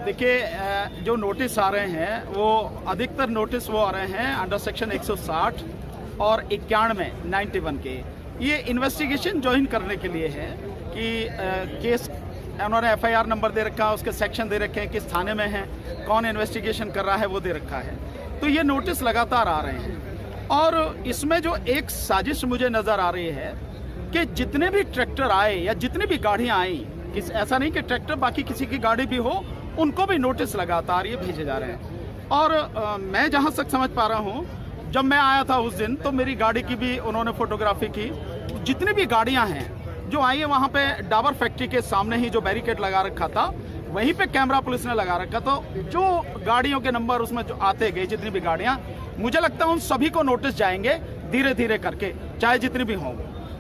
देखिए, जो नोटिस आ रहे हैं वो अधिकतर नोटिस वो आ रहे हैं अंडर सेक्शन 160 और 91 के। ये इन्वेस्टिगेशन ज्वाइन करने के लिए है कि केस उन्होंने FIR नंबर दे रखा है, उसके सेक्शन दे रखे हैं, किस थाने में है, कौन इन्वेस्टिगेशन कर रहा है वो दे रखा है। तो ये नोटिस लगातार आ रहे हैं और इसमें जो एक साजिश मुझे नज़र आ रही है कि जितने भी ट्रैक्टर आए या जितनी भी गाड़ियाँ आई, ऐसा नहीं कि ट्रैक्टर बाकी किसी की गाड़ी भी हो, उनको भी नोटिस लगातार ये भेजे जा रहे हैं। और मैं जहाँ तक समझ पा रहा हूँ, जब मैं आया था उस दिन तो मेरी गाड़ी की भी उन्होंने फोटोग्राफी की। जितनी भी गाड़ियाँ हैं जो आई है, वहाँ पे डाबर फैक्ट्री के सामने ही जो बैरिकेड लगा रखा था, वहीं पे कैमरा पुलिस ने लगा रखा। तो जो गाड़ियों के नंबर उसमें जो आते गए, जितनी भी गाड़ियाँ, मुझे लगता है उन सभी को नोटिस जाएंगे धीरे धीरे करके, चाहे जितनी भी हों।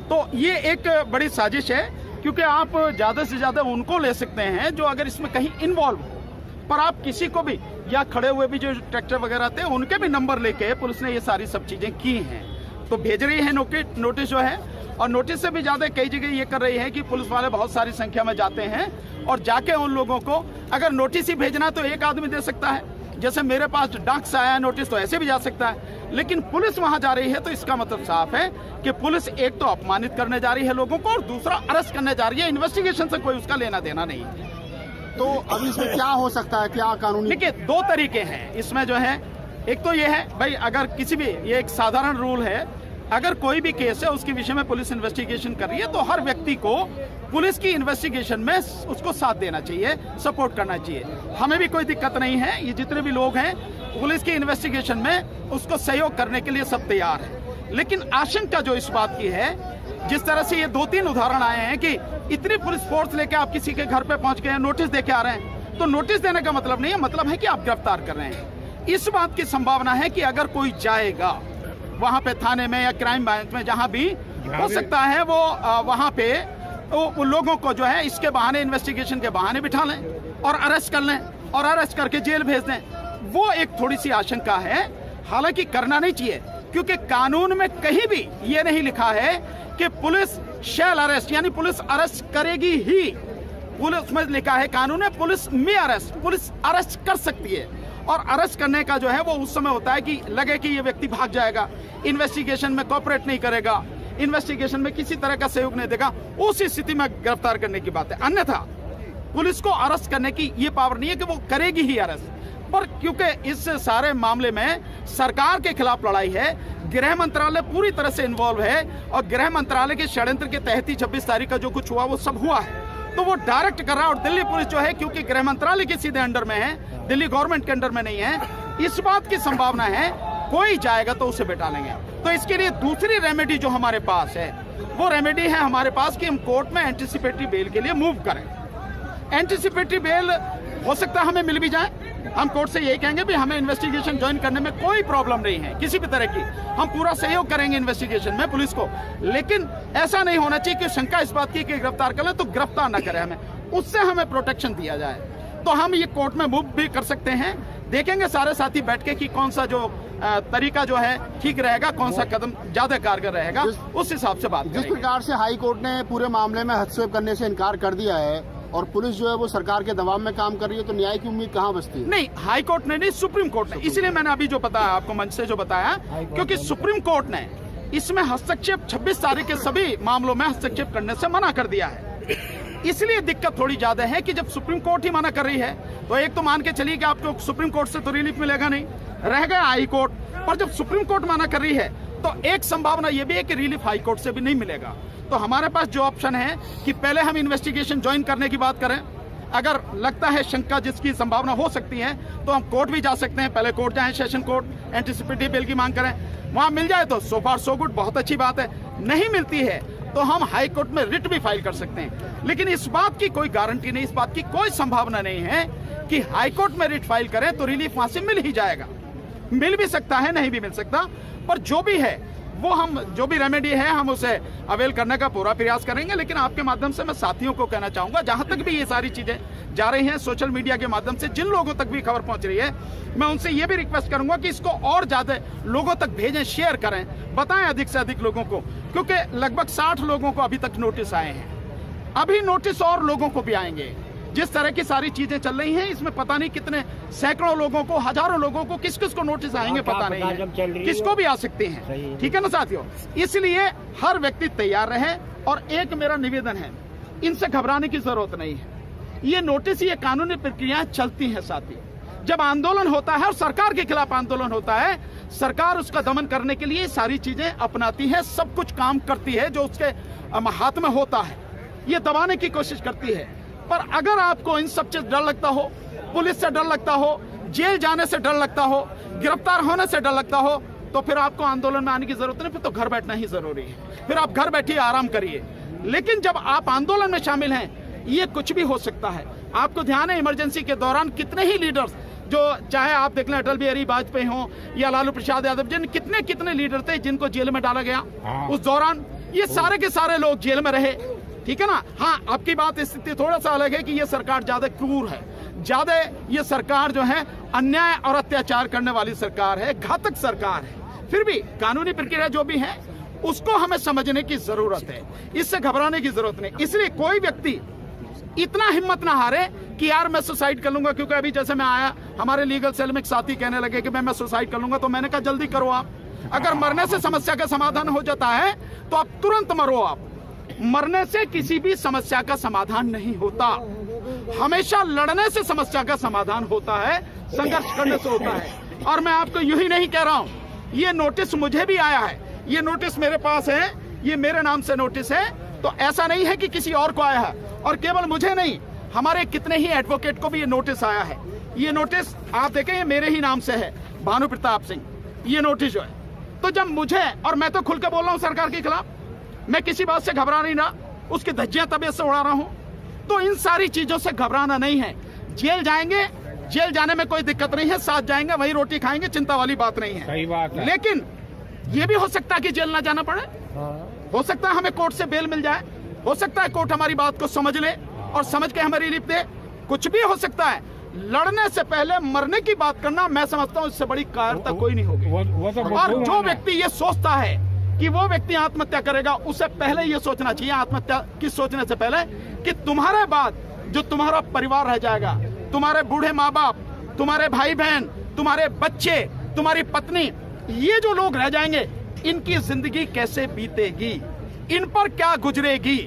तो ये एक बड़ी साजिश है, क्योंकि आप ज़्यादा से ज़्यादा उनको ले सकते हैं जो अगर इसमें कहीं इन्वॉल्व हो, पर आप किसी को भी, या खड़े हुए भी जो ट्रैक्टर वगैरह थे उनके भी नंबर लेके पुलिस ने ये सारी सब चीज़ें की हैं। तो भेज रही है नोटिस जो है, और नोटिस से भी ज़्यादा कई जगह ये कर रही है कि पुलिस वाले बहुत सारी संख्या में जाते हैं और जाके उन लोगों को, अगर नोटिस ही भेजना तो एक आदमी दे सकता है, जैसे मेरे पास डाक से आया है नोटिस तो ऐसे भी जा सकता है, लेकिन पुलिस वहां जा रही है तो इसका मतलब साफ है कि पुलिस एक तो अपमानित करने जा रही है लोगों को और दूसरा अरेस्ट करने जा रही है। इन्वेस्टिगेशन से कोई उसका लेना देना नहीं है। तो अभी इसमें क्या हो सकता है, क्या कानूनी? देखिए, दो तरीके हैं इसमें जो है। एक तो ये है भाई, अगर किसी भी, ये एक साधारण रूल है, अगर कोई भी केस है उसके विषय में पुलिस इन्वेस्टिगेशन कर रही है तो हर व्यक्ति को पुलिस की इन्वेस्टिगेशन में उसको साथ देना चाहिए, सपोर्ट करना चाहिए। हमें भी कोई दिक्कत नहीं है, ये जितने भी लोग हैं पुलिस की इन्वेस्टिगेशन में उसको सहयोग करने के लिए सब तैयार है। लेकिन आशंका जो इस बात की है, जिस तरह से ये 2-3 उदाहरण आए हैं कि इतनी पुलिस फोर्स लेके आप किसी के घर पे पहुंच गए, नोटिस देके आ रहे हैं, तो नोटिस देने का मतलब नहीं है, मतलब है कि आप गिरफ्तार कर रहे हैं। इस बात की संभावना है कि अगर कोई जाएगा वहां पे थाने में या क्राइम ब्रांच में, जहां भी हो सकता है वो वहां पे वो लोगों को जो है इसके बहाने, इन्वेस्टिगेशन के बहाने बिठा लें और अरेस्ट कर लें और अरेस्ट करके जेल भेज दें। वो एक थोड़ी सी आशंका है, हालांकि करना नहीं चाहिए, क्योंकि कानून में कहीं भी ये नहीं लिखा है कि पुलिस शैल अरेस्ट, यानी पुलिस अरेस्ट करेगी ही। पुलिस में लिखा है कानून में पुलिस में अरेस्ट, पुलिस अरेस्ट कर सकती है। और अरेस्ट करने का जो है वो उस समय होता है कि लगे कि ये व्यक्ति भाग जाएगा, इन्वेस्टिगेशन में कोऑपरेट नहीं करेगा, इन्वेस्टिगेशन में किसी तरह का सहयोग नहीं देगा, उस स्थिति में गिरफ्तार करने की बात है। अन्यथा पुलिस को अरेस्ट करने की ये पावर नहीं है कि वो करेगी ही अरेस्ट। पर क्योंकि इस सारे मामले में सरकार के खिलाफ लड़ाई है, गृह मंत्रालय पूरी तरह से इन्वॉल्व है और गृह मंत्रालय के षड्यंत्र के तहत ही 26 तारीख का जो कुछ हुआ वो सब हुआ है, तो वो डायरेक्ट कर रहा है। और दिल्ली पुलिस जो है, क्योंकि गृह मंत्रालय के सीधे अंडर में है, दिल्ली गवर्नमेंट के अंडर में नहीं है, इस बात की संभावना है कोई जाएगा तो उसे बैठा लेंगे। तो इसके लिए दूसरी रेमेडी जो हमारे पास है, वो रेमेडी है हमारे पास कि हम कोर्ट में एंटीसिपेटरी बेल के लिए मूव करें। एंटीसिपेटरी बेल हो सकता है हमें मिल भी जाए, हम कोर्ट से यही कहेंगे भी हमें इन्वेस्टिगेशन ज्वाइन करने में कोई प्रॉब्लम नहीं है किसी भी तरह की, हम पूरा सहयोग करेंगे इन्वेस्टिगेशन में पुलिस को। लेकिन ऐसा नहीं होना चाहिए कि शंका इस बात की कि गिरफ्तार कर लें तो गिरफ्तार ना करें हमें, उससे हमें प्रोटेक्शन दिया जाए। तो हम ये कोर्ट में मूव भी कर सकते हैं, देखेंगे सारे साथी बैठ के कि कौन सा जो तरीका जो है ठीक रहेगा, कौन सा कदम ज्यादा कारगर रहेगा, उस हिसाब से बात करेंगे। जिस प्रकार से हाई कोर्ट ने पूरे मामले में हस्तक्षेप करने से इनकार कर दिया है और पुलिस जो है वो सरकार के दबाव में काम कर रही है, तो न्याय की उम्मीद कहाँ बचती है? नहीं, हाई कोर्ट ने नहीं, सुप्रीम कोर्ट ने। इसलिए मैंने अभी जो बताया आपको मंच से जो बताया, क्योंकि सुप्रीम कोर्ट ने इसमें हस्तक्षेप 26 तारीख के सभी मामलों में हस्तक्षेप करने से मना कर दिया है। इसलिए दिक्कत थोड़ी ज्यादा है कि जब सुप्रीम कोर्ट ही मना कर रही है तो एक तो मान के चलिए कि आपको सुप्रीम कोर्ट से तो रिलीफ मिलेगा नहीं, रह गया हाई कोर्ट। पर जब सुप्रीम कोर्ट मना कर रही है तो एक संभावना यह भी है कि रिलीफ हाई कोर्ट से भी नहीं मिलेगा। तो हमारे पास जो ऑप्शन है कि पहले हम इन्वेस्टिगेशन ज्वाइन करने की बात करें, अगर लगता है शंका जिसकी संभावना हो सकती है तो हम कोर्ट भी जा सकते हैं, पहले कोर्ट जाएं, सेशन कोर्ट, एंटीसिपेटरी बेल की मांग करें, वहां मिल जाए तो सो फार सो गुड, बहुत अच्छी बात है। नहीं मिलती है तो हम हाई कोर्ट में रिट भी फाइल कर सकते हैं। लेकिन इस बात की कोई गारंटी नहीं, इस बात की कोई संभावना नहीं है कि हाई कोर्ट में रिट फाइल करें तो रिलीफ वहां से मिल ही जाएगा। मिल भी सकता है, नहीं भी मिल सकता, पर जो भी है वो हम, जो भी रेमेडी है हम उसे अवेल करने का पूरा प्रयास करेंगे। लेकिन आपके माध्यम से मैं साथियों को कहना चाहूंगा, जहां तक भी ये सारी चीजें जा रही हैं सोशल मीडिया के माध्यम से, जिन लोगों तक भी खबर पहुंच रही है, मैं उनसे ये भी रिक्वेस्ट करूंगा कि इसको और ज्यादा लोगों तक भेजें, शेयर करें, बताएं अधिक से अधिक लोगों को, क्योंकि लगभग 60 लोगों को अभी तक नोटिस आए हैं, अभी नोटिस और लोगों को भी आएंगे। जिस तरह की सारी चीजें चल रही हैं, इसमें पता नहीं कितने सैकड़ों लोगों को, हजारों लोगों को, किस किस को नोटिस आएंगे पता नहीं है, किसको भी आ सकते हैं। ठीक है ना साथियों, इसलिए हर व्यक्ति तैयार रहे। और एक मेरा निवेदन है, इनसे घबराने की जरूरत नहीं है। ये नोटिस, ये कानूनी प्रक्रियाएं चलती हैं साथी। जब आंदोलन होता है और सरकार के खिलाफ आंदोलन होता है, सरकार उसका दमन करने के लिए सारी चीजें अपनाती है, सब कुछ काम करती है जो उसके हाथ में होता है, ये दबाने की कोशिश करती है। पर अगर आपको इन सब से डर लगता हो, पुलिस से डर लगता हो, जेल जाने से डर लगता हो, गिरफ्तार होने से डर लगता हो, तो फिर आपको आंदोलन में आने की जरूरत नहीं, फिर तो घर बैठना ही जरूरी है। फिर आप घर बैठिए, आराम करिए। लेकिन जब आप आंदोलन में शामिल हैं, ये कुछ भी हो सकता है। आपको ध्यान है, इमरजेंसी के दौरान कितने ही लीडर्स, जो चाहे आप देख लें अटल बिहारी वाजपेयी हो या लालू प्रसाद यादव, जिन कितने लीडर थे जिनको जेल में डाला गया उस दौरान, ये सारे के सारे लोग जेल में रहे। ठीक है ना। हाँ, आपकी बात स्थिति थोड़ा सा अलग है कि ये सरकार ज्यादा क्रूर है, ज्यादा ये सरकार जो है अन्याय और अत्याचार करने वाली सरकार है, घातक सरकार है। फिर भी कानूनी प्रक्रिया जो भी है उसको हमें समझने की जरूरत है, इससे घबराने की जरूरत नहीं। इसलिए कोई व्यक्ति इतना हिम्मत ना हारे कि यार मैं सुसाइड कर लूंगा, क्योंकि अभी जैसे मैं आया, हमारे लीगल सेल में एक साथी कहने लगे कि मैं सुसाइड कर लूंगा, तो मैंने कहा जल्दी करो आप। अगर मरने से समस्या का समाधान हो जाता है तो आप तुरंत मरो। आप मरने से किसी भी समस्या का समाधान नहीं होता, हमेशा लड़ने से समस्या का समाधान होता है, संघर्ष करने से होता है। और मैं आपको यूं ही नहीं कह रहा हूं, ये नोटिस मुझे भी आया है, ये नोटिस मेरे पास है, ये मेरे नाम से नोटिस है, तो ऐसा नहीं है कि किसी और को आया है। और केवल मुझे नहीं, हमारे कितने ही एडवोकेट को भी ये नोटिस आया है। ये नोटिस आप देखें, ये मेरे ही नाम से है, भानु प्रताप सिंह, ये नोटिस जो है। तो जब मुझे, और मैं तो खुल के बोल रहा हूं सरकार के खिलाफ, मैं किसी बात से घबरा नहीं रहा, उसकी धज्जियां तबीयत से उड़ा रहा हूं, तो इन सारी चीजों से घबराना नहीं है। जेल जाएंगे, जेल जाने में कोई दिक्कत नहीं है, साथ जाएंगे, वही रोटी खाएंगे, चिंता वाली बात नहीं है। सही बात है। लेकिन ये भी हो सकता है कि जेल ना जाना पड़े, हो सकता है हमें कोर्ट से बेल मिल जाए, हो सकता है कोर्ट हमारी बात को समझ ले और समझ के हमें रिलीफ दे, कुछ भी हो सकता है। लड़ने से पहले मरने की बात करना, मैं समझता हूं इससे बड़ी कायरता कोई नहीं होगी। और जो व्यक्ति ये सोचता है कि वो व्यक्ति आत्महत्या करेगा, उसे पहले ये सोचना चाहिए, आत्महत्या की सोचने से पहले, कि तुम्हारे बाद जो तुम्हारा परिवार रह जाएगा, तुम्हारे बूढ़े माँ बाप, तुम्हारे भाई बहन, तुम्हारे बच्चे, तुम्हारी पत्नी, ये जो लोग रह जाएंगे, इनकी जिंदगी कैसे बीतेगी, इन पर क्या गुजरेगी,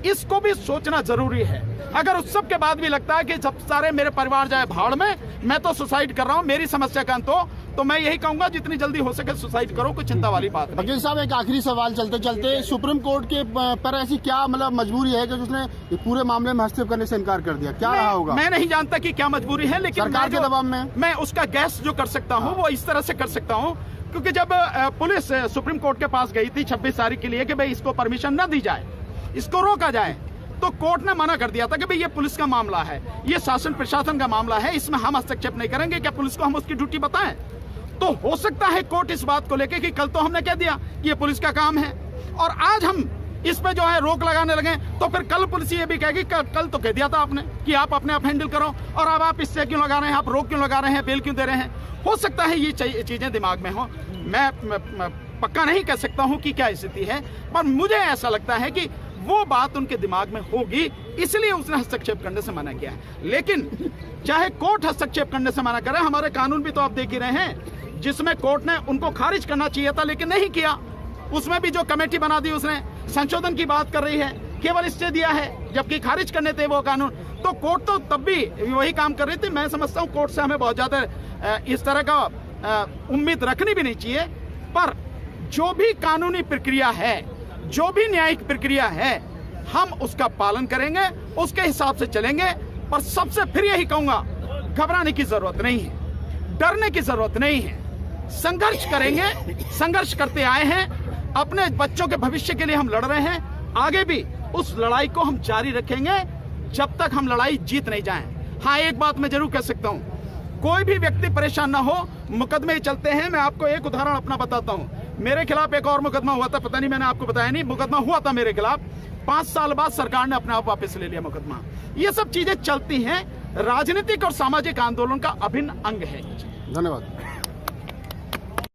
इसको भी सोचना जरूरी है। अगर उस सब के बाद भी लगता है कि सब सारे मेरे परिवार जाए भाड़ में, मैं तो सुसाइड कर रहा हूं, मेरी समस्या का अंत हो, तो मैं यही कहूंगा जितनी जल्दी हो सके सुसाइड करो, कोई चिंता वाली बात नहीं। वकील साहब, एक आखिरी सवाल चलते चलते, सुप्रीम कोर्ट के पर ऐसी क्या मतलब मजबूरी है कि उसने पूरे मामले में हस्तक्षेप करने से इनकार कर दिया, क्या रहा होगा? मैं नहीं जानता कि क्या मजबूरी है, लेकिन सरकार के दबाव में मैं उसका गैस जो कर सकता हूँ वो इस तरह से कर सकता हूँ, क्योंकि जब पुलिस सुप्रीम कोर्ट के पास गई थी 26 तारीख के लिए कि भाई इसको परमिशन न दी जाए, इसको रोका जाए, तो कोर्ट ने मना कर दिया था कि भाई ये पुलिस का मामला है, ये शासन प्रशासन का मामला है, इसमें हम हस्तक्षेप नहीं करेंगे। क्या पुलिस को हम उसकी ड्यूटी बताएं? तो हो सकता है कोर्ट इस बात को लेके कि कल तो हमने कह दिया कि ये पुलिस का काम है, और आज हम इस पे जो है रोक लगाने लगे, तो फिर कल पुलिस ये भी कहेगी कल तो कह दिया था आपने कि आप अपने आप हैंडल करो, और अब आप इससे क्यों लगा रहे हैं, आप रोक क्यों लगा रहे हैं, बेल क्यों दे रहे हैं। हो सकता है ये चीजें दिमाग में हो, मैं पक्का नहीं कह सकता हूं कि क्या स्थिति है, पर मुझे ऐसा लगता है कि वो बात उनके दिमाग में होगी, इसलिए उसने हस्तक्षेप करने से मना किया है। लेकिन चाहे कोर्ट हस्तक्षेप करने से मना करे, हमारे कानून भी तो आप देख ही रहे हैं, जिसमें कोर्ट ने उनको खारिज करना चाहिए था लेकिन नहीं किया। उसमें भी जो कमेटी बना दी उसने संशोधन की बात कर रही है, केवल स्टे दिया है, जबकि खारिज करने थे वो कानून। तो कोर्ट तो तब भी वही काम कर रही थी। मैं समझता हूँ कोर्ट से हमें बहुत ज्यादा इस तरह का उम्मीद रखनी भी नहीं चाहिए, पर जो भी कानूनी प्रक्रिया है, जो भी न्यायिक प्रक्रिया है, हम उसका पालन करेंगे, उसके हिसाब से चलेंगे। पर सबसे फिर यही कहूंगा, घबराने की जरूरत नहीं है, डरने की जरूरत नहीं है, संघर्ष करेंगे, संघर्ष करते आए हैं, अपने बच्चों के भविष्य के लिए हम लड़ रहे हैं, आगे भी उस लड़ाई को हम जारी रखेंगे जब तक हम लड़ाई जीत नहीं जाएं। हाँ, एक बात मैं जरूर कह सकता हूं, कोई भी व्यक्ति परेशान ना हो, मुकदमे चलते हैं। मैं आपको एक उदाहरण अपना बताता हूं, मेरे खिलाफ एक और मुकदमा हुआ था, पता नहीं मैंने आपको बताया नहीं, मुकदमा हुआ था मेरे खिलाफ, 5 साल बाद सरकार ने अपने आप वापस ले लिया मुकदमा। ये सब चीजें चलती हैं, राजनीतिक और सामाजिक आंदोलन का अभिन्न अंग है। धन्यवाद।